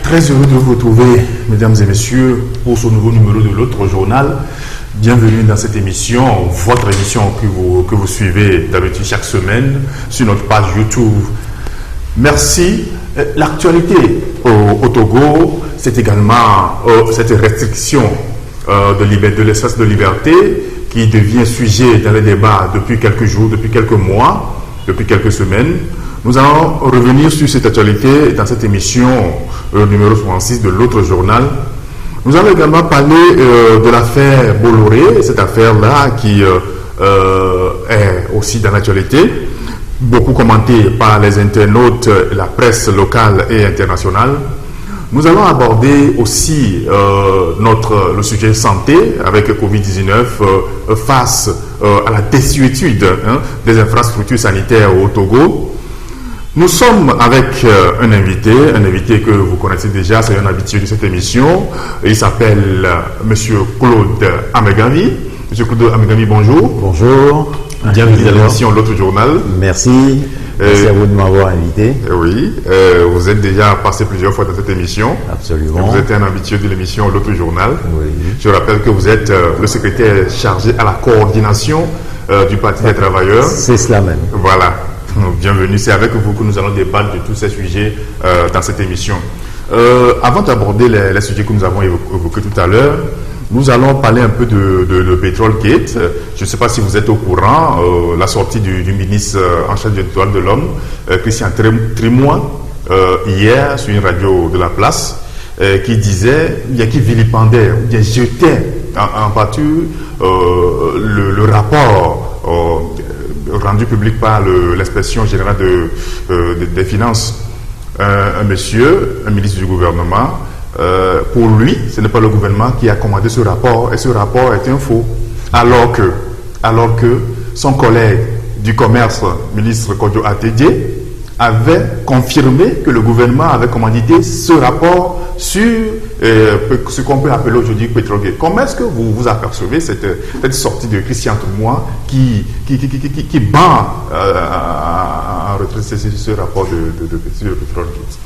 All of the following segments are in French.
Très heureux de vous retrouver, mesdames et messieurs, pour ce nouveau numéro de l'autre journal. Bienvenue dans cette émission, votre émission que vous suivez d'habitude chaque semaine sur notre page YouTube. Merci. L'actualité au Togo, c'est également cette restriction de l'espace de liberté qui devient sujet dans les débats depuis quelques jours, depuis quelques mois, depuis quelques semaines. Nous allons revenir sur cette actualité dans cette émission numéro 66 de l'autre journal. Nous allons également parler de l'affaire Bolloré, cette affaire-là qui est aussi dans l'actualité, beaucoup commentée par les internautes, la presse locale et internationale. Nous allons aborder aussi le sujet santé avec le Covid-19 face à la désuétude des infrastructures sanitaires au Togo. Nous sommes avec un invité que vous connaissez déjà, c'est un habitué de cette émission. Il s'appelle Monsieur Claude Amegavi. Monsieur Claude Amegavi, bonjour. Bonjour. Bienvenue dans l'émission L'autre journal. Merci. Merci à vous de m'avoir invité. Oui, vous êtes déjà passé plusieurs fois dans cette émission. Absolument. Vous êtes un habitué de l'émission L'autre journal. Oui. Je rappelle que vous êtes le secrétaire chargé à la coordination du Parti des travailleurs. C'est cela même. Voilà. Bienvenue, c'est avec vous que nous allons débattre de tous ces sujets dans cette émission. Avant d'aborder les sujets que nous avons évoqués tout à l'heure, nous allons parler un peu de Petrol Gate. Je ne sais pas si vous êtes au courant, la sortie du ministre en charge des droits de l'homme, Christian Trimois, hier sur une radio de la place, qui disait, qui vilipendait, ou bien jetait en pâture le rapport rendu public par l'inspection générale des finances, un ministre du gouvernement. Pour lui, ce n'est pas le gouvernement qui a commandé ce rapport, et ce rapport est un faux. Alors que son collègue du commerce, ministre Kodjo Atedje, avait confirmé que le gouvernement avait commandité ce rapport sur ce qu'on peut appeler aujourd'hui Petrogate. Comment est-ce que vous apercevez cette sortie de Christian Trimois qui bat en retrait ce rapport de Petrogate?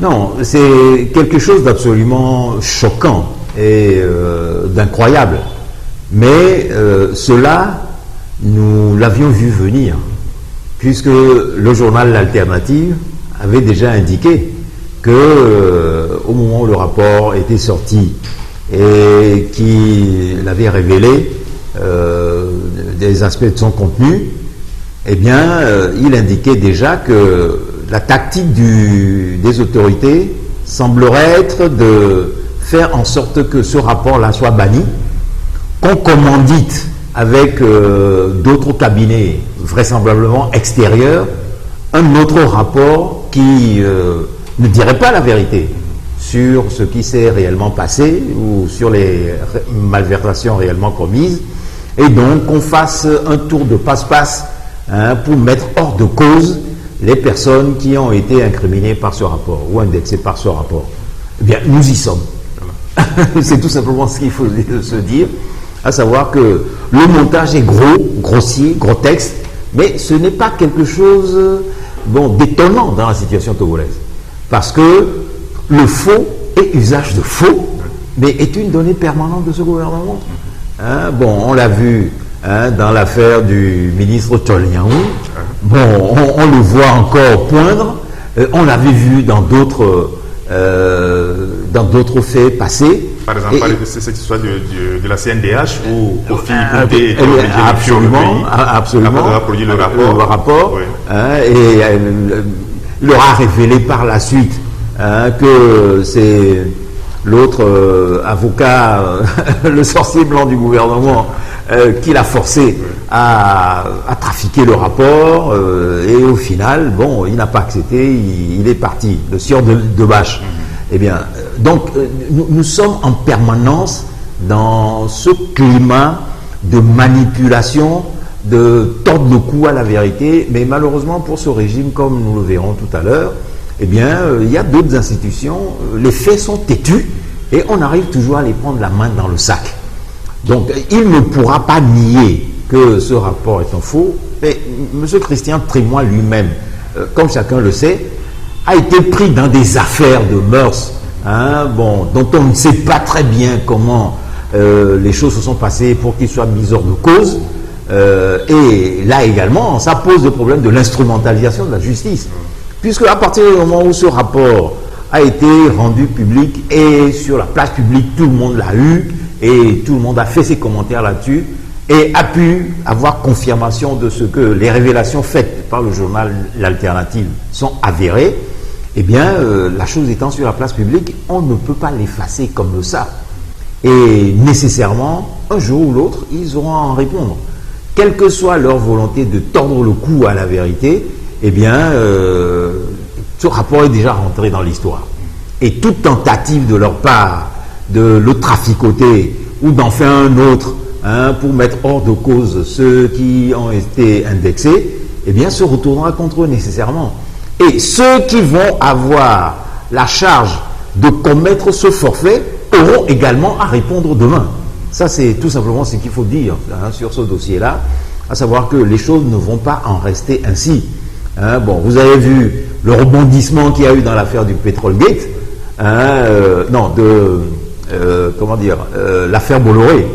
Non, c'est quelque chose d'absolument choquant et d'incroyable. Mais cela, nous l'avions vu venir, puisque le journal L'Alternative avait déjà indiqué que au moment où le rapport était sorti et qu'il avait révélé des aspects de son contenu, eh bien, il indiquait déjà que la tactique des autorités semblerait être de faire en sorte que ce rapport-là soit banni, qu'on commandite avec d'autres cabinets vraisemblablement extérieurs un autre rapport qui ne dirait pas la vérité sur ce qui s'est réellement passé ou sur les malversations réellement commises, et donc qu'on fasse un tour de passe-passe pour mettre hors de cause les personnes qui ont été incriminées par ce rapport ou indexées par ce rapport. Eh bien, nous y sommes. C'est tout simplement ce qu'il faut se dire, à savoir que le montage est grossier, grotesque, mais ce n'est pas quelque chose d'étonnant dans la situation togolaise. Parce que le faux et usage de faux est une donnée permanente de ce gouvernement. On l'a vu dans l'affaire du ministre Tcholiaou. On le voit encore poindre. On l'avait vu dans d'autres faits passés. Par exemple, cette histoire de la CNDH où Kofi absolument, a produit le rapport. Oui. Et il leur a révélé par la suite que c'est l'autre avocat, le sorcier blanc du gouvernement, qui l'a forcé à trafiquer le rapport, et au final, il n'a pas accepté, il est parti, le sieur de Bâche. Eh bien, donc, nous sommes en permanence dans ce climat de manipulation, de tordre le cou à la vérité, mais malheureusement pour ce régime, comme nous le verrons tout à l'heure, eh bien, il y a d'autres institutions, les faits sont têtus, et on arrive toujours à les prendre la main dans le sac. Donc, il ne pourra pas nier que ce rapport est un faux, mais M. Christian Trimois lui-même, comme chacun le sait, a été pris dans des affaires de mœurs dont on ne sait pas très bien comment les choses se sont passées pour qu'ils soient mis hors de cause. Et là également, ça pose le problème de l'instrumentalisation de la justice. Puisque à partir du moment où ce rapport a été rendu public et sur la place publique, tout le monde l'a eu et tout le monde a fait ses commentaires là-dessus et a pu avoir confirmation de ce que les révélations faites par le journal L'Alternative sont avérées, eh bien, la chose étant sur la place publique, on ne peut pas l'effacer comme ça. Et nécessairement, un jour ou l'autre, ils auront à en répondre. Quelle que soit leur volonté de tordre le cou à la vérité, eh bien, ce rapport est déjà rentré dans l'histoire. Et toute tentative de leur part de le traficoter ou d'en faire un autre pour mettre hors de cause ceux qui ont été indexés, eh bien, se retournera contre eux nécessairement. Et ceux qui vont avoir la charge de commettre ce forfait auront également à répondre demain. Ça, c'est tout simplement ce qu'il faut dire sur ce dossier-là, à savoir que les choses ne vont pas en rester ainsi. Vous avez vu le rebondissement qu'il y a eu dans l'affaire du Petrolgate, l'affaire Bolloré,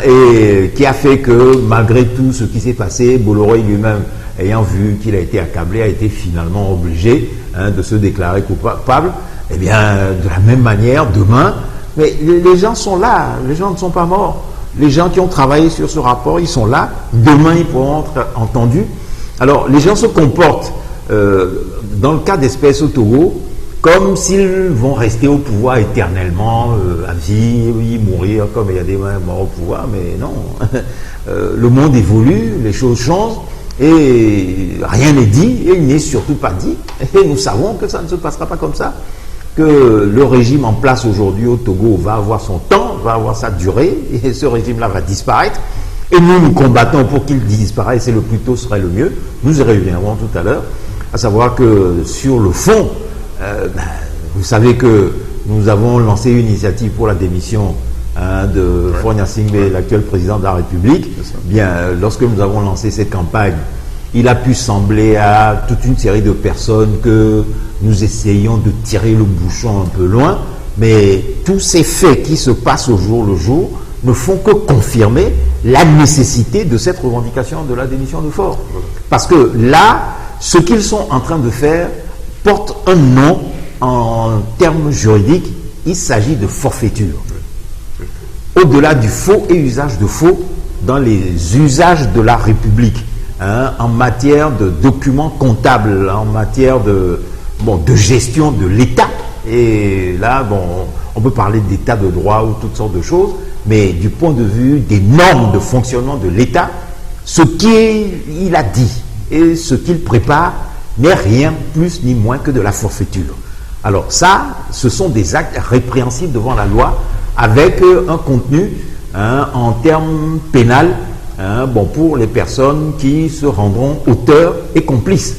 et qui a fait que malgré tout ce qui s'est passé, Bolloré lui-même, ayant vu qu'il a été accablé, a été finalement obligé de se déclarer coupable. Eh bien, de la même manière, demain, mais les gens sont là, les gens ne sont pas morts. Les gens qui ont travaillé sur ce rapport, ils sont là. Demain, ils pourront être entendus. Alors, les gens se comportent, dans le cas d'espèces au Togo, comme s'ils vont rester au pouvoir éternellement, à vie, oui, mourir, comme il y a des morts au pouvoir, mais non. Le monde évolue, les choses changent, et rien n'est dit, et il n'est surtout pas dit. Et nous savons que ça ne se passera pas comme ça, que le régime en place aujourd'hui au Togo va avoir son temps, va avoir sa durée, et ce régime-là va disparaître. Et nous combattons pour qu'il disparaisse, et le plus tôt serait le mieux. Nous y reviendrons tout à l'heure, à savoir que sur le fond, vous savez que nous avons lancé une initiative pour la démission de Faure Gnassingbé, l'actuel président de la République. Bien, lorsque nous avons lancé cette campagne, il a pu sembler à toute une série de personnes que nous essayons de tirer le bouchon un peu loin, mais tous ces faits qui se passent au jour le jour ne font que confirmer la nécessité de cette revendication de la démission de Faure. Parce que là, ce qu'ils sont en train de faire porte un nom en termes juridiques, il s'agit de forfaiture. Au-delà du faux et usage de faux dans les usages de la République, en matière de documents comptables, en matière de gestion de l'État. Et là, on peut parler d'état de droit ou toutes sortes de choses, mais du point de vue des normes de fonctionnement de l'État, ce qu'il a dit et ce qu'il prépare n'est rien plus ni moins que de la forfaiture. Alors ça, ce sont des actes répréhensibles devant la loi avec un contenu en termes pénal pour les personnes qui se rendront auteurs et complices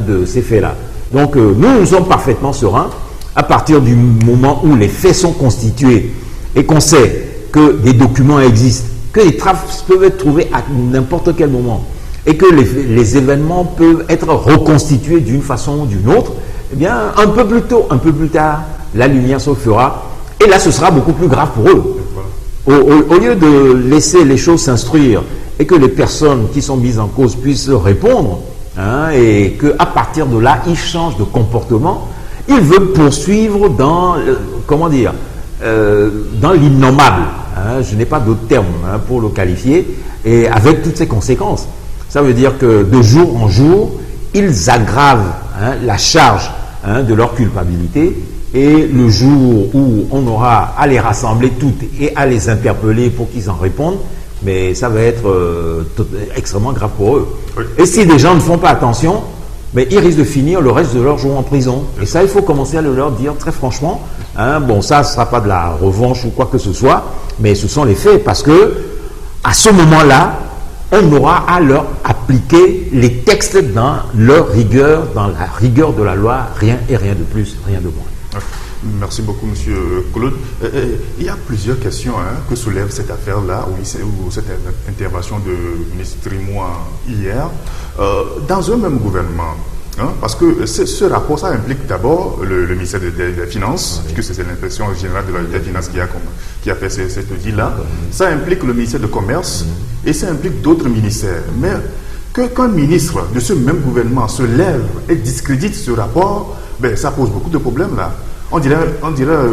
de ces faits-là. Donc nous sommes parfaitement sereins à partir du moment où les faits sont constitués et qu'on sait que des documents existent, que les traces peuvent être trouvées à n'importe quel moment et que les événements peuvent être reconstitués d'une façon ou d'une autre. Eh bien, un peu plus tôt, un peu plus tard, la lumière se fera. Et là, ce sera beaucoup plus grave pour eux. Au lieu de laisser les choses s'instruire et que les personnes qui sont mises en cause puissent répondre, et qu'à partir de là, ils changent de comportement, ils veulent poursuivre dans, dans l'innommable. Je n'ai pas d'autre terme pour le qualifier, et avec toutes ces conséquences. Ça veut dire que de jour en jour, ils aggravent la charge de leur culpabilité, et le jour où on aura à les rassembler toutes et à les interpeller pour qu'ils en répondent, mais ça va être extrêmement grave pour eux. Oui. Et si des gens ne font pas attention, mais ils risquent de finir le reste de leur jour en prison. Et ça, il faut commencer à le leur dire très franchement. Ça ne sera pas de la revanche ou quoi que ce soit, mais ce sont les faits, parce que à ce moment-là, on aura à leur appliquer les textes dans leur rigueur, dans la rigueur de la loi, rien et rien de plus, rien de moins. Merci beaucoup, Monsieur Claude. Il y a plusieurs questions que soulève cette affaire-là, ou cette intervention de M. Trimois hier. Dans un même gouvernement, Hein, parce que ce rapport, ça implique d'abord le ministère des Finances, puisque c'est l'impression générale des Finances qui a fait cette audit-là. Ça implique le ministère de Commerce et ça implique d'autres ministères. Mais qu'un ministre de ce même gouvernement se lève et discrédite ce rapport, ben, ça pose beaucoup de problèmes là. On dirait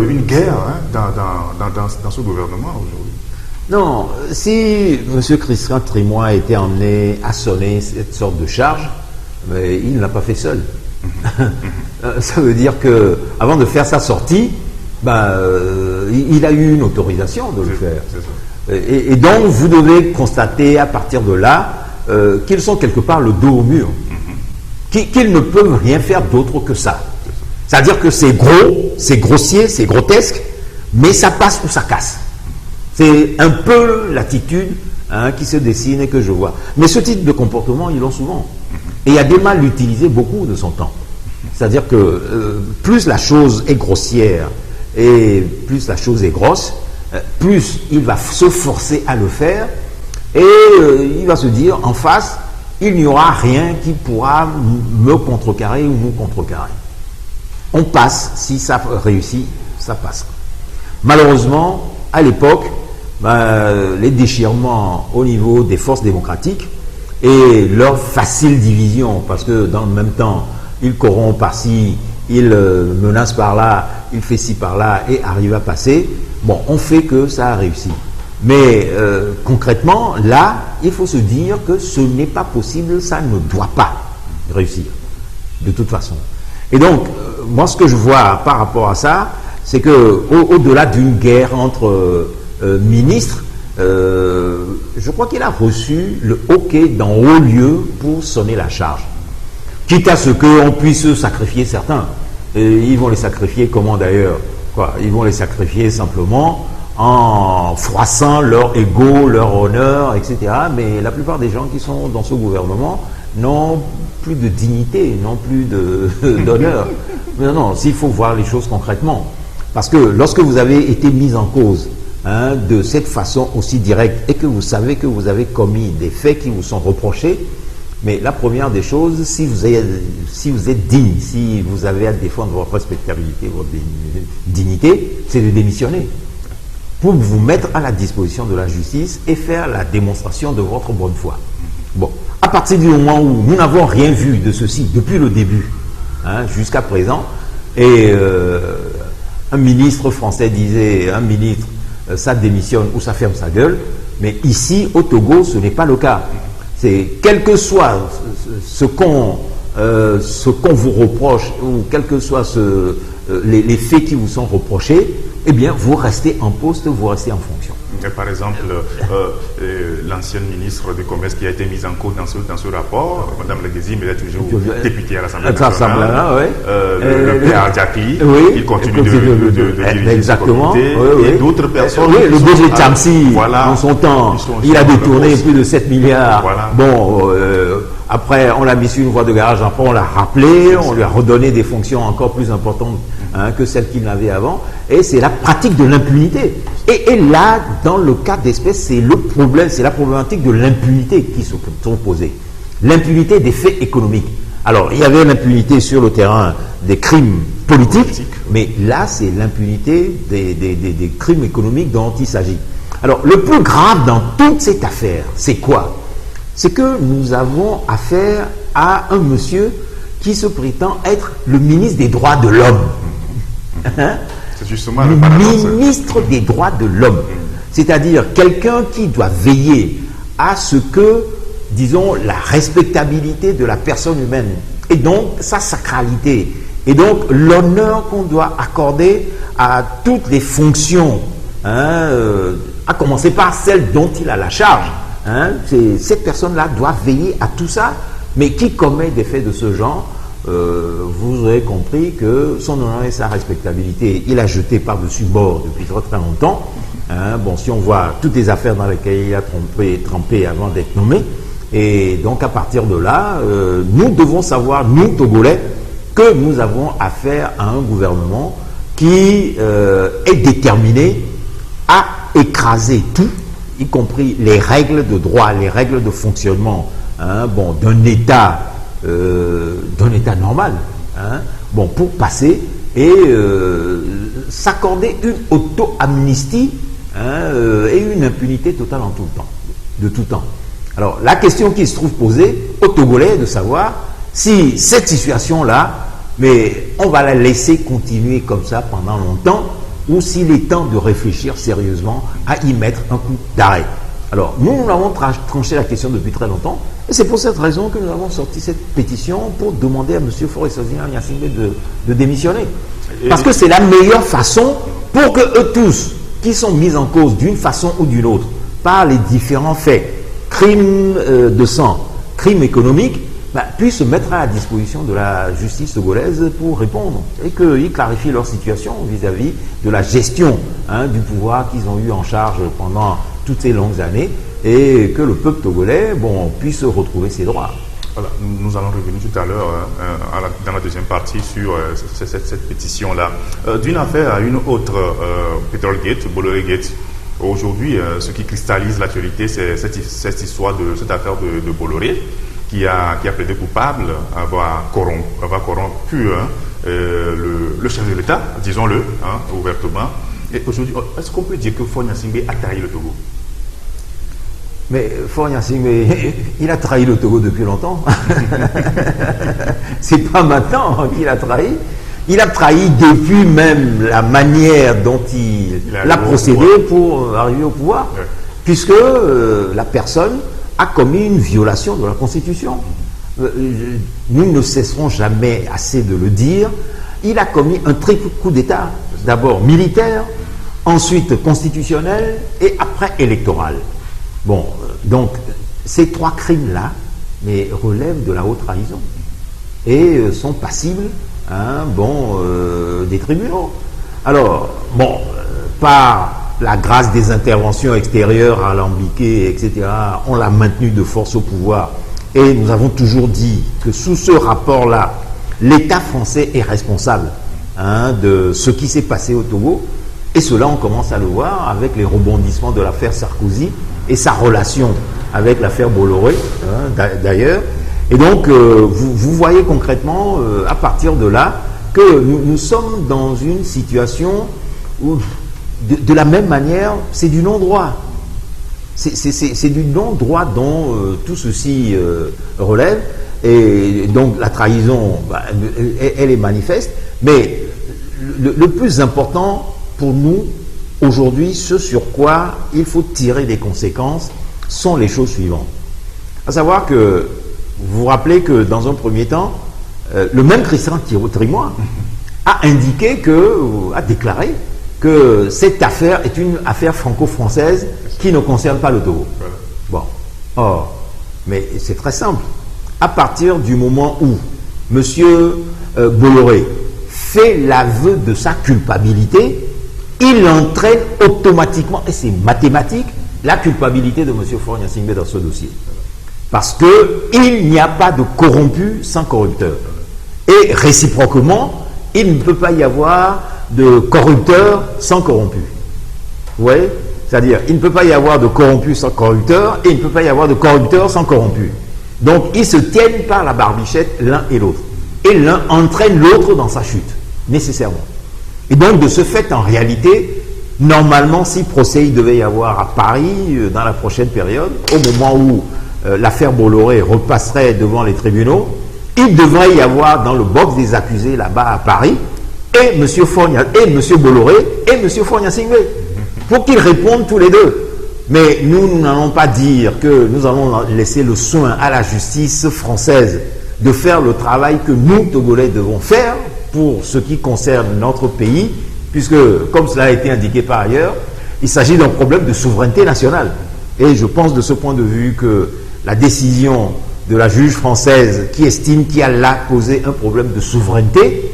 une guerre dans ce gouvernement aujourd'hui. Non, si M. Christian Trimoy a été emmené à sonner cette sorte de charge, mais il ne l'a pas fait seul. Ça veut dire que avant de faire sa sortie, il a eu une autorisation de le faire. Et donc, vous devez constater à partir de là qu'ils sont quelque part le dos au mur, qu'ils ne peuvent rien faire d'autre que ça. C'est-à-dire que c'est gros, c'est grossier, c'est grotesque, mais ça passe ou ça casse. C'est un peu l'attitude qui se dessine et que je vois. Mais ce type de comportement, ils l'ont souvent. Et il y a des mal utilisé beaucoup de son temps. C'est-à-dire que plus la chose est grossière et plus la chose est grosse, plus il va se forcer à le faire et il va se dire en face, il n'y aura rien qui pourra me contrecarrer ou nous contrecarrer. On passe, si ça réussit, ça passe. Malheureusement, à l'époque, les déchirements au niveau des forces démocratiques et leur facile division, parce que dans le même temps, ils corrompent par-ci, ils menacent par-là, ils font ci par-là et arrivent à passer, on fait que ça a réussi. Mais concrètement, là, il faut se dire que ce n'est pas possible, ça ne doit pas réussir, de toute façon. Et donc, moi, ce que je vois par rapport à ça, c'est que au-delà d'une guerre entre ministres, je crois qu'il a reçu le hockey dans haut lieu pour sonner la charge. Quitte à ce qu'on puisse sacrifier certains. Et ils vont les sacrifier comment d'ailleurs? Ils vont les sacrifier simplement en froissant leur ego, leur honneur, etc. Mais la plupart des gens qui sont dans ce gouvernement n'ont plus de dignité, n'ont plus d'honneur. Non, s'il faut voir les choses concrètement. Parce que lorsque vous avez été mis en cause de cette façon aussi directe et que vous savez que vous avez commis des faits qui vous sont reprochés, mais la première des choses, si vous êtes digne, si vous avez à défendre votre respectabilité, votre dignité, c'est de démissionner pour vous mettre à la disposition de la justice et faire la démonstration de votre bonne foi. À partir du moment où nous n'avons rien vu de ceci depuis le début, jusqu'à présent, et un ministre français disait, un ministre, ça démissionne ou ça ferme sa gueule, mais ici, au Togo, ce n'est pas le cas. C'est quel que soit ce qu'on vous reproche, ou quels que soient les faits qui vous sont reprochés, eh bien, vous restez en poste, vous restez en fonction. Par exemple, l'ancienne ministre du Commerce qui a été mise en cause dans ce rapport, Mme Leguézi, mais elle est toujours députée à l'Assemblée nationale. Le père Diakli, il continue de diriger ce comité. Et d'autres personnes. Le DG Chamsi, en son temps, il a détourné plus de 7 milliards. Après, on l'a mis sur une voie de garage, après on l'a rappelé, on lui a redonné des fonctions encore plus importantes que celles qu'il avait avant. Et c'est la pratique de l'impunité. Et là, dans le cas d'espèce, c'est le problème, c'est la problématique de l'impunité qui se sont posées. L'impunité des faits économiques. Alors, il y avait l'impunité sur le terrain des crimes politiques, mais là, c'est l'impunité des crimes économiques dont il s'agit. Alors, le plus grave dans toute cette affaire, c'est quoi? C'est que nous avons affaire à un monsieur qui se prétend être le ministre des droits de l'homme. C'est justement le paradoxe. Ministre des droits de l'homme. C'est-à-dire quelqu'un qui doit veiller à ce que, disons, la respectabilité de la personne humaine, et donc sa sacralité, et donc l'honneur qu'on doit accorder à toutes les fonctions, à commencer par celle dont il a la charge. Cette personne-là doit veiller à tout ça, mais qui commet des faits de ce genre, vous aurez compris que son honneur et sa respectabilité, il a jeté par-dessus bord depuis très très longtemps. Si on voit toutes les affaires dans lesquelles il a trempé avant d'être nommé, et donc à partir de là, nous devons savoir, nous Togolais, que nous avons affaire à un gouvernement qui est déterminé à écraser tout, y compris les règles de droit, les règles de fonctionnement d'un État d'un État normal, hein, bon, pour passer et s'accorder une auto-amnistie, hein, et une impunité totale en tout temps, de tout temps. Alors, la question qui se trouve posée aux Togolais est de savoir si cette situation-là, mais on va la laisser continuer comme ça pendant longtemps, ou s'il est temps de réfléchir sérieusement à y mettre un coup d'arrêt. Alors, nous avons tranché la question depuis très longtemps, et c'est pour cette raison que nous avons sorti cette pétition pour demander à M. Faure-Gnassingbé de démissionner. Parce que c'est la meilleure façon pour que eux tous, qui sont mis en cause d'une façon ou d'une autre, par les différents faits, crimes de sang, crimes économiques, puissent se mettre à la disposition de la justice togolaise pour répondre et qu'ils clarifient leur situation vis-à-vis de la gestion, hein, du pouvoir qu'ils ont eu en charge pendant toutes ces longues années, et que le peuple togolais, bon, puisse retrouver ses droits. Voilà, nous allons revenir tout à l'heure dans la deuxième partie sur cette pétition-là. D'une affaire à une autre, Petrolgate, Bolloré Gate. Aujourd'hui, ce qui cristallise l'actualité, c'est cette histoire de cette affaire de Bolloré, qui a plaidé coupable, avoir corrompu le chef de l'État, disons-le, hein, ouvertement. Et aujourd'hui, est-ce qu'on peut dire que Faure-Gnassingbé a trahi le Togo? Mais Faure-Gnassingbé, il a trahi le Togo depuis longtemps. C'est pas maintenant qu'il a trahi. Il a trahi depuis même la manière dont il a procédé pour arriver au pouvoir, ouais. Puisque la personne a commis une violation de la Constitution. Nous ne cesserons jamais assez de le dire. Il a commis un triple coup d'État, d'abord militaire, ensuite constitutionnel et après électoral. Bon, donc ces trois crimes-là, mais relèvent de la haute trahison et sont passibles, hein, bon, des tribunaux. Alors, bon, par la grâce des interventions extérieures alambiquées, etc., on l'a maintenu de force au pouvoir. Et nous avons toujours dit que sous ce rapport-là, l'État français est responsable, hein, de ce qui s'est passé au Togo. Et cela, on commence à le voir avec les rebondissements de l'affaire Sarkozy et sa relation avec l'affaire Bolloré, hein, d'ailleurs. Et donc, vous voyez concrètement, à partir de là, que nous sommes dans une situation où, de la même manière, c'est du non-droit. C'est du non-droit dont tout ceci relève. Et donc, la trahison, elle est manifeste. Mais le plus important pour nous, aujourd'hui, ce sur quoi il faut tirer des conséquences, sont les choses suivantes. À savoir que, vous vous rappelez que dans un premier temps, le même Christian Trimois a indiqué a déclaré que cette affaire est une affaire franco-française qui ne concerne pas le Togo. Bon. Or, mais c'est très simple. À partir du moment où M. Bolloré fait l'aveu de sa culpabilité, il entraîne automatiquement, et c'est mathématique, la culpabilité de M. Faure-Gnassingbé dans ce dossier. Parce qu'il n'y a pas de corrompu sans corrupteur. Et réciproquement, il ne peut pas y avoir de corrupteur sans corrompu. Vous voyez? C'est-à-dire, il ne peut pas y avoir de corrompu sans corrupteur, et il ne peut pas y avoir de corrupteur sans corrompu. Donc, ils se tiennent par la barbichette l'un et l'autre. Et l'un entraîne l'autre dans sa chute, nécessairement. Et donc, de ce fait, en réalité, normalement, si procès il devait y avoir à Paris dans la prochaine période, au moment où l'affaire Bolloré repasserait devant les tribunaux, il devrait y avoir dans le box des accusés là-bas à Paris et M. Bolloré et M. Faure-Gnassingbé pour qu'ils répondent tous les deux. Mais nous n'allons pas dire que nous allons laisser le soin à la justice française de faire le travail que nous, Togolais, devons faire pour ce qui concerne notre pays, puisque, comme cela a été indiqué par ailleurs, il s'agit d'un problème de souveraineté nationale. Et je pense de ce point de vue que la décision de la juge française qui estime qu'il y a là posé un problème de souveraineté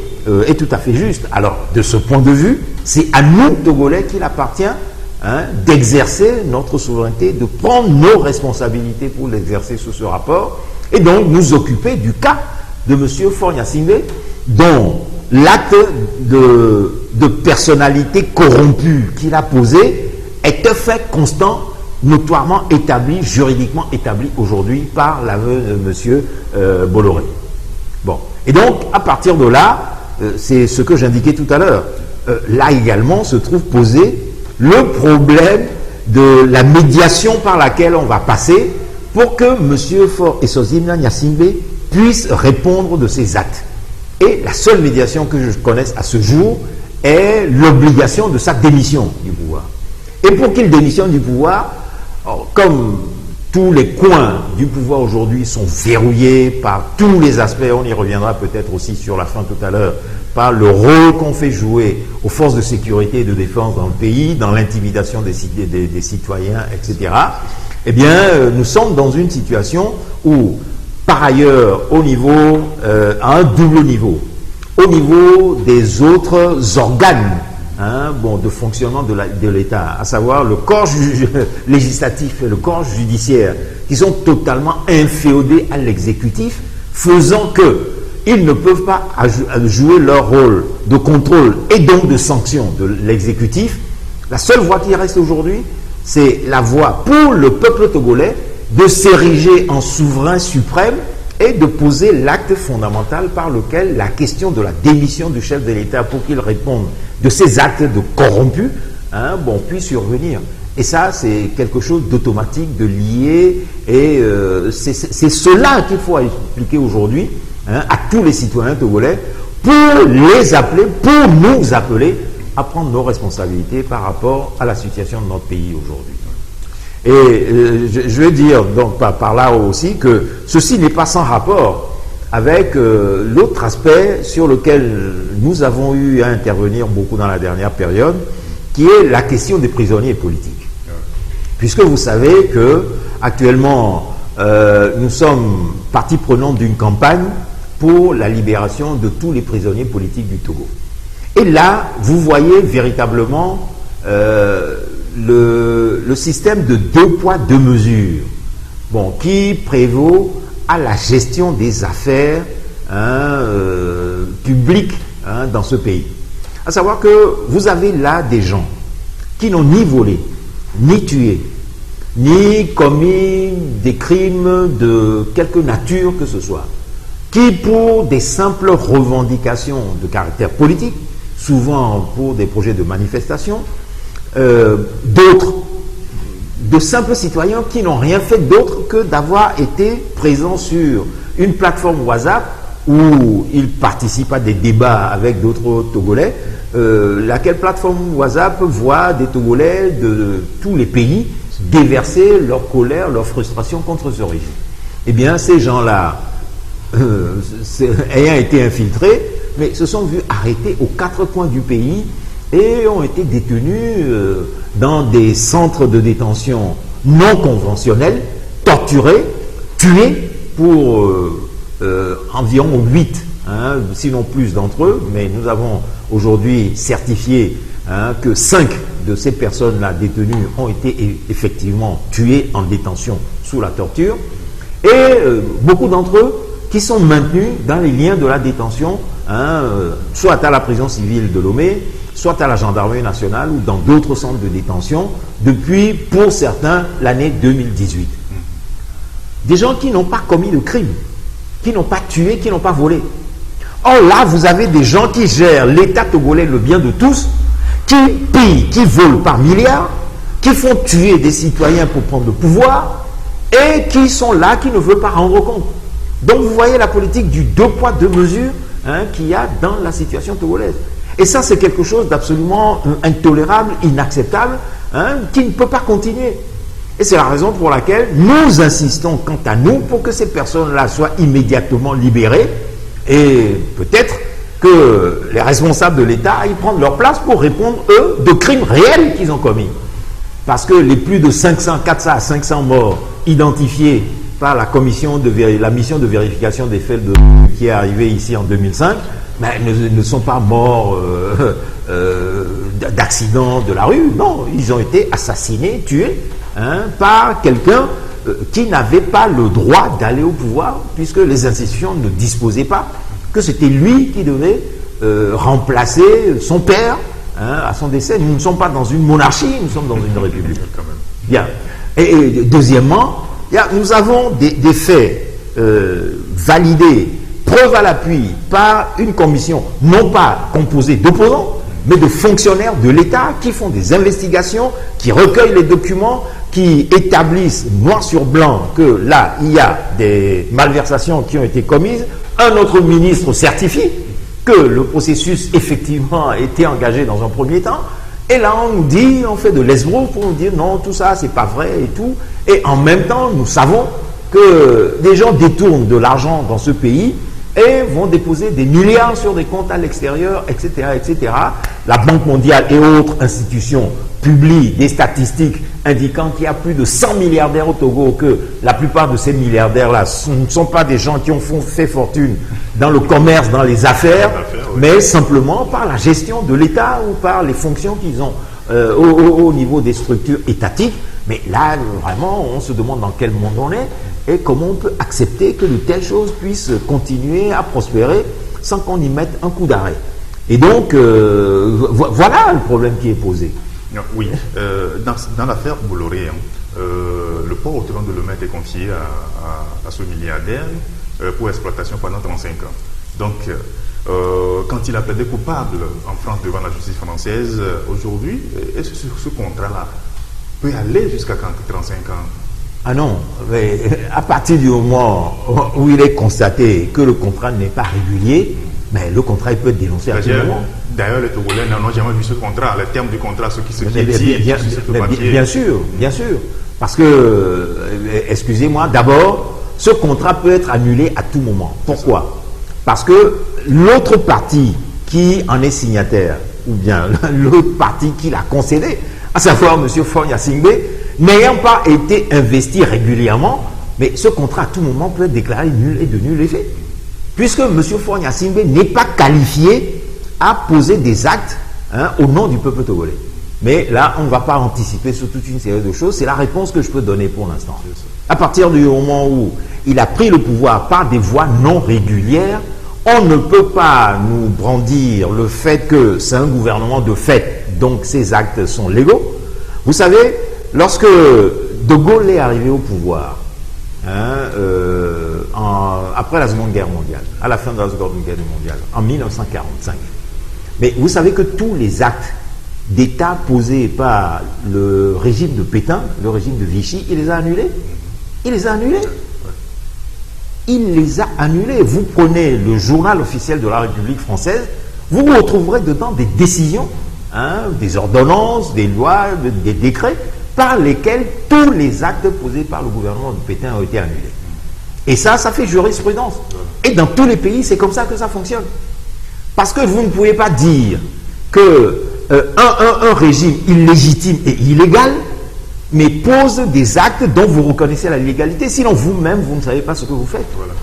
est tout à fait juste. Alors, de ce point de vue, c'est à nous, Togolais, qu'il appartient, hein, d'exercer notre souveraineté, de prendre nos responsabilités pour l'exercer sous ce rapport, et donc nous occuper du cas de M. Faure-Gnassingbé, dont l'acte de personnalité corrompue qu'il a posé est un fait constant, notoirement établi, juridiquement établi aujourd'hui par l'aveu de M. Bolloré. Bon. Et donc, à partir de là, c'est ce que j'indiquais tout à l'heure. Là également se trouve posé le problème de la médiation par laquelle on va passer pour que M. Faure Esozimna Gnassingbé puisse répondre de ses actes. Et la seule médiation que je connaisse à ce jour est l'obligation de sa démission du pouvoir. Et pour qu'il démissionne du pouvoir, comme tous les coins du pouvoir aujourd'hui sont verrouillés par tous les aspects, on y reviendra peut-être aussi sur la fin tout à l'heure, par le rôle qu'on fait jouer aux forces de sécurité et de défense dans le pays, dans l'intimidation des citoyens, etc. Eh bien, nous sommes dans une situation où, par ailleurs, au niveau, à un double niveau, au niveau des autres organes de fonctionnement de l'État, à savoir le corps législatif et le corps judiciaire, qui sont totalement inféodés à l'exécutif, faisant qu'ils ne peuvent pas jouer leur rôle de contrôle et donc de sanction de l'exécutif. La seule voie qui reste aujourd'hui, c'est la voie pour le peuple togolais de s'ériger en souverain suprême et de poser l'acte fondamental par lequel la question de la démission du chef de l'État pour qu'il réponde de ces actes de corrompus puisse survenir. Et ça, c'est quelque chose d'automatique, de lié, et c'est cela qu'il faut expliquer aujourd'hui à tous les citoyens togolais pour les appeler, pour nous appeler à prendre nos responsabilités par rapport à la situation de notre pays aujourd'hui. Et je vais dire donc par là aussi que ceci n'est pas sans rapport avec l'autre aspect sur lequel nous avons eu à intervenir beaucoup dans la dernière période, qui est la question des prisonniers politiques. Puisque vous savez que actuellement nous sommes partie prenante d'une campagne pour la libération de tous les prisonniers politiques du Togo. Et là, vous voyez véritablement le système de 2 poids 2 mesures, qui prévaut à la gestion des affaires publiques dans ce pays. À savoir que vous avez là des gens qui n'ont ni volé, ni tué, ni commis des crimes de quelque nature que ce soit, qui pour des simples revendications de caractère politique, souvent pour des projets de manifestation, d'autres, de simples citoyens qui n'ont rien fait d'autre que d'avoir été présents sur une plateforme WhatsApp où ils participent à des débats avec d'autres Togolais, laquelle plateforme WhatsApp voit des Togolais de tous les pays déverser leur colère, leur frustration contre ce régime. Eh bien, ces gens-là, ayant été infiltrés, mais se sont vus arrêtés aux 4 coins du pays et ont été détenus dans des centres de détention non conventionnels, torturés, tués pour environ 8, sinon plus d'entre eux, mais nous avons aujourd'hui certifié que 5 de ces personnes-là détenues ont été effectivement tuées en détention sous la torture, et beaucoup d'entre eux qui sont maintenus dans les liens de la détention, soit à la prison civile de Lomé, soit à la gendarmerie nationale ou dans d'autres centres de détention, depuis, pour certains, l'année 2018. Des gens qui n'ont pas commis de crime, qui n'ont pas tué, qui n'ont pas volé. Or là, vous avez des gens qui gèrent l'État togolais, le bien de tous, qui pillent, qui volent par milliards, qui font tuer des citoyens pour prendre le pouvoir, et qui sont là, qui ne veulent pas rendre compte. Donc vous voyez la politique du 2 poids 2 mesures qu'il y a dans la situation togolaise. Et ça, c'est quelque chose d'absolument intolérable, inacceptable, qui ne peut pas continuer. Et c'est la raison pour laquelle nous insistons, quant à nous, pour que ces personnes-là soient immédiatement libérées, et peut-être que les responsables de l'État aillent prendre leur place pour répondre, eux, de crimes réels qu'ils ont commis. Parce que les plus de 400 à 500 morts identifiés par la mission de vérification des faits qui est arrivée ici en 2005, ne sont pas morts d'accident de la rue. Non, ils ont été assassinés, tués par quelqu'un qui n'avait pas le droit d'aller au pouvoir, puisque les institutions ne disposaient pas, que c'était lui qui devait remplacer son père à son décès. Nous ne sommes pas dans une monarchie, nous sommes dans une république. Bien. Et deuxièmement, nous avons des faits validés preuve à l'appui par une commission, non pas composée d'opposants, mais de fonctionnaires de l'État qui font des investigations, qui recueillent les documents, qui établissent noir sur blanc que là, il y a des malversations qui ont été commises. Un autre ministre certifie que le processus, effectivement, a été engagé dans un premier temps. Et là, on nous dit, on fait de l'esbrouf pour nous dire non, tout ça, c'est pas vrai et tout. Et en même temps, nous savons que des gens détournent de l'argent dans ce pays et vont déposer des milliards sur des comptes à l'extérieur, etc., etc. La Banque mondiale et autres institutions publient des statistiques indiquant qu'il y a plus de 100 milliardaires au Togo, que la plupart de ces milliardaires-là ne sont pas des gens qui ont fait fortune dans le commerce, dans les affaires, mais simplement par la gestion de l'État ou par les fonctions qu'ils ont au niveau des structures étatiques. Mais là, vraiment, on se demande dans quel monde on est et comment on peut accepter que de telles choses puissent continuer à prospérer sans qu'on y mette un coup d'arrêt. Et donc, voilà le problème qui est posé. Oui, dans l'affaire Bolloré, le port autonome de Lomé a été confié à ce milliardaire pour exploitation pendant 35 ans. Donc, quand il a plaidé coupable en France devant la justice française, aujourd'hui, est-ce que ce contrat-là peut aller jusqu'à 35 ans? Ah non, mais à partir du moment où il est constaté que le contrat n'est pas régulier, mais le contrat il peut être dénoncé à tout moment. D'ailleurs, les Togolais n'ont jamais vu ce contrat, les termes du contrat, ce qui se dit sur ce papier. Bien sûr. Parce que, excusez-moi, d'abord, ce contrat peut être annulé à tout moment. Pourquoi? Parce que l'autre partie qui en est signataire, ou bien l'autre partie qui l'a concédé, à savoir M. Faure Gnassingbé, n'ayant pas été investi régulièrement, mais ce contrat à tout moment peut être déclaré nul et de nul effet. Puisque M. Faure Gnassingbé n'est pas qualifié à poser des actes au nom du peuple togolais. Mais là, on ne va pas anticiper sur toute une série de choses. C'est la réponse que je peux donner pour l'instant. À partir du moment où il a pris le pouvoir par des voies non régulières, on ne peut pas nous brandir le fait que c'est un gouvernement de fait, donc ces actes sont légaux. Vous savez, lorsque De Gaulle est arrivé au pouvoir, après la Seconde Guerre mondiale, à la fin de la Seconde Guerre mondiale, en 1945, mais vous savez que tous les actes d'État posés par le régime de Pétain, le régime de Vichy, il les a annulés. Il les a annulés. Il les a annulés. Vous prenez le journal officiel de la République française, vous retrouverez dedans des décisions, des ordonnances, des lois, des décrets, par lesquels tous les actes posés par le gouvernement de Pétain ont été annulés. Et ça fait jurisprudence. Et dans tous les pays, c'est comme ça que ça fonctionne. Parce que vous ne pouvez pas dire que un régime illégitime et illégal, mais pose des actes dont vous reconnaissez la légalité, sinon vous-même, vous ne savez pas ce que vous faites. Voilà.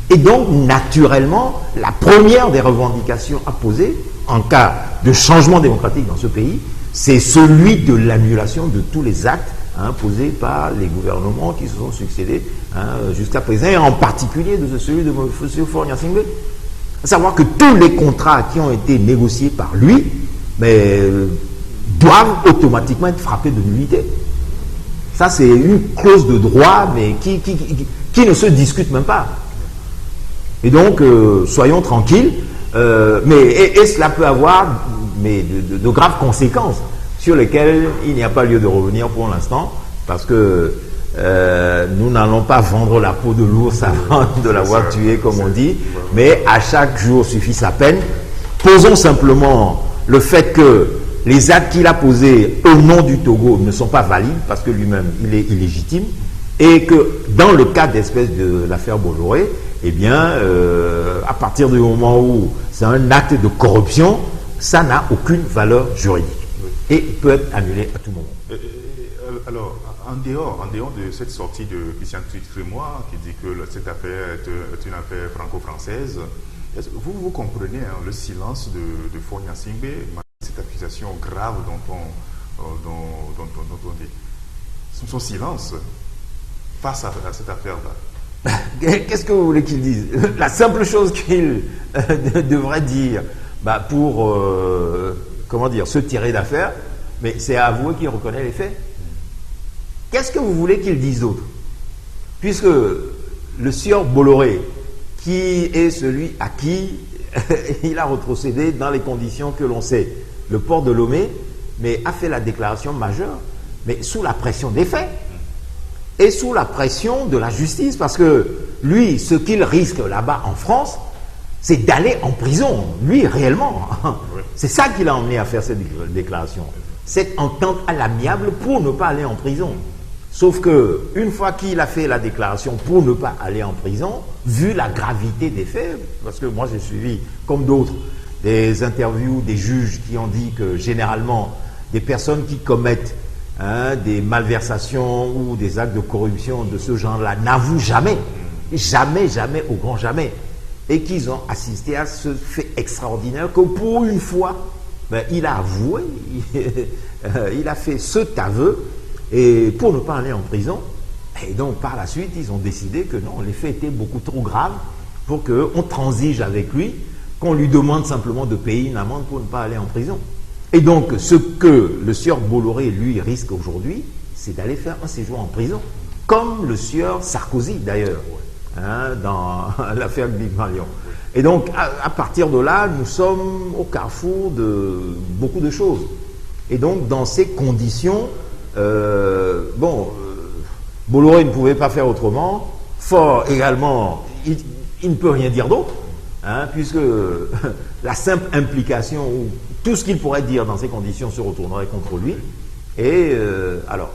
Et donc, naturellement, la première des revendications à poser, en cas de changement démocratique dans ce pays, c'est celui de l'annulation de tous les actes posés par les gouvernements qui se sont succédés jusqu'à présent, et en particulier de celui de M. Faure Gnassingbé. À savoir que tous les contrats qui ont été négociés par lui doivent automatiquement être frappés de nullité. Ça, c'est une clause de droit, mais qui ne se discute même pas. Et donc, soyons tranquilles, et cela peut avoir de graves conséquences sur lesquelles il n'y a pas lieu de revenir pour l'instant, parce que nous n'allons pas vendre la peau de l'ours avant de l'avoir tué, comme on dit, mais à chaque jour suffit sa peine. Posons simplement le fait que les actes qu'il a posés au nom du Togo ne sont pas valides, parce que lui-même, il est illégitime, et que dans le cas d'espèce de l'affaire Bolloré, eh bien, à partir du moment où c'est un acte de corruption, ça n'a aucune valeur juridique et peut être annulé à tout moment. Alors, en dehors de cette sortie de Christian Trémois qui dit que cette affaire est une affaire franco-française, vous comprenez le silence de Faure Gnassingbé, cette accusation grave dont on dit. Son silence face à cette affaire-là. Qu'est-ce que vous voulez qu'il dise? La simple chose qu'il devrait dire pour se tirer d'affaire, mais c'est à avouer qu'il reconnaît les faits. Qu'est-ce que vous voulez qu'il dise d'autre? Puisque le sieur Bolloré, qui est celui à qui il a retrocédé dans les conditions que l'on sait. Le port de Lomé, mais a fait la déclaration majeure, mais sous la pression des faits et sous la pression de la justice, parce que lui, ce qu'il risque là-bas en France, c'est d'aller en prison, lui réellement. C'est ça qui l'a emmené à faire cette déclaration. Cette entente à l'amiable pour ne pas aller en prison. Sauf que une fois qu'il a fait la déclaration pour ne pas aller en prison, vu la gravité des faits, parce que moi j'ai suivi, comme d'autres, des interviews des juges qui ont dit que généralement, des personnes qui commettent des malversations ou des actes de corruption de ce genre-là n'avouent jamais, jamais, au grand jamais, et qu'ils ont assisté à ce fait extraordinaire que pour une fois, il a avoué, il a fait cet aveu, et pour ne pas aller en prison. Et donc par la suite, ils ont décidé que non, les faits étaient beaucoup trop graves pour qu'on transige avec lui, qu'on lui demande simplement de payer une amende pour ne pas aller en prison. Et donc ce que le sieur Bolloré, lui, risque aujourd'hui, c'est d'aller faire un séjour en prison, comme le sieur Sarkozy d'ailleurs, dans l'affaire Big Malion. Et donc à partir de là, nous sommes au carrefour de beaucoup de choses. Et donc dans ces conditions, Bolloré ne pouvait pas faire autrement. Faure également, il ne peut rien dire d'autre, puisque la simple implication ou tout ce qu'il pourrait dire dans ces conditions se retournerait contre lui. Et alors,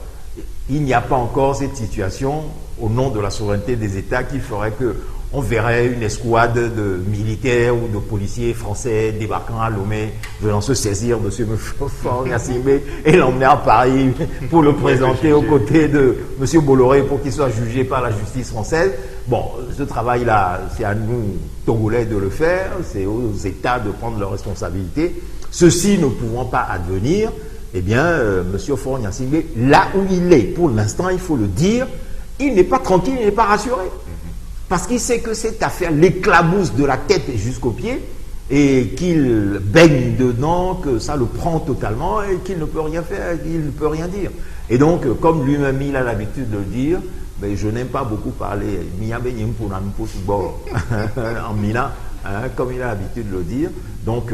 il n'y a pas encore cette situation au nom de la souveraineté des États qui ferait que on verrait une escouade de militaires ou de policiers français débarquant à Lomé, venant se saisir de M. Faure-Gnassingbé et l'emmener à Paris pour le présenter aux côtés de M. Bolloré pour qu'il soit jugé par la justice française. Bon, ce travail-là, c'est à nous, Togolais, de le faire, c'est aux États de prendre leurs responsabilités. Ceci ne pouvant pas advenir, eh bien, M. Faure-Gnassingbé, là où il est, pour l'instant, il faut le dire, il n'est pas tranquille, il n'est pas rassuré. Parce qu'il sait que cette affaire l'éclabousse de la tête jusqu'aux pieds et qu'il baigne dedans, que ça le prend totalement et qu'il ne peut rien faire, qu'il ne peut rien dire. Et donc, comme lui-même il a l'habitude de le dire, je n'aime pas beaucoup parler en Mina, comme il a l'habitude de le dire. Donc,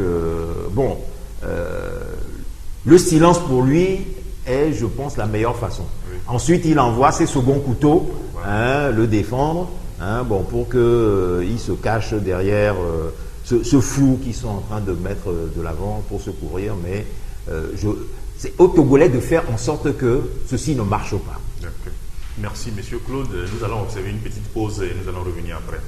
le silence pour lui est, je pense, la meilleure façon. Oui. Ensuite, il envoie ses seconds couteaux, le défendre. Pour qu'il se cache derrière ce flou qu'ils sont en train de mettre de l'avant pour se couvrir, mais c'est aux Togolais de faire en sorte que ceci ne marche pas. Okay. Merci, Monsieur Claude. Nous allons observer une petite pause et nous allons revenir après.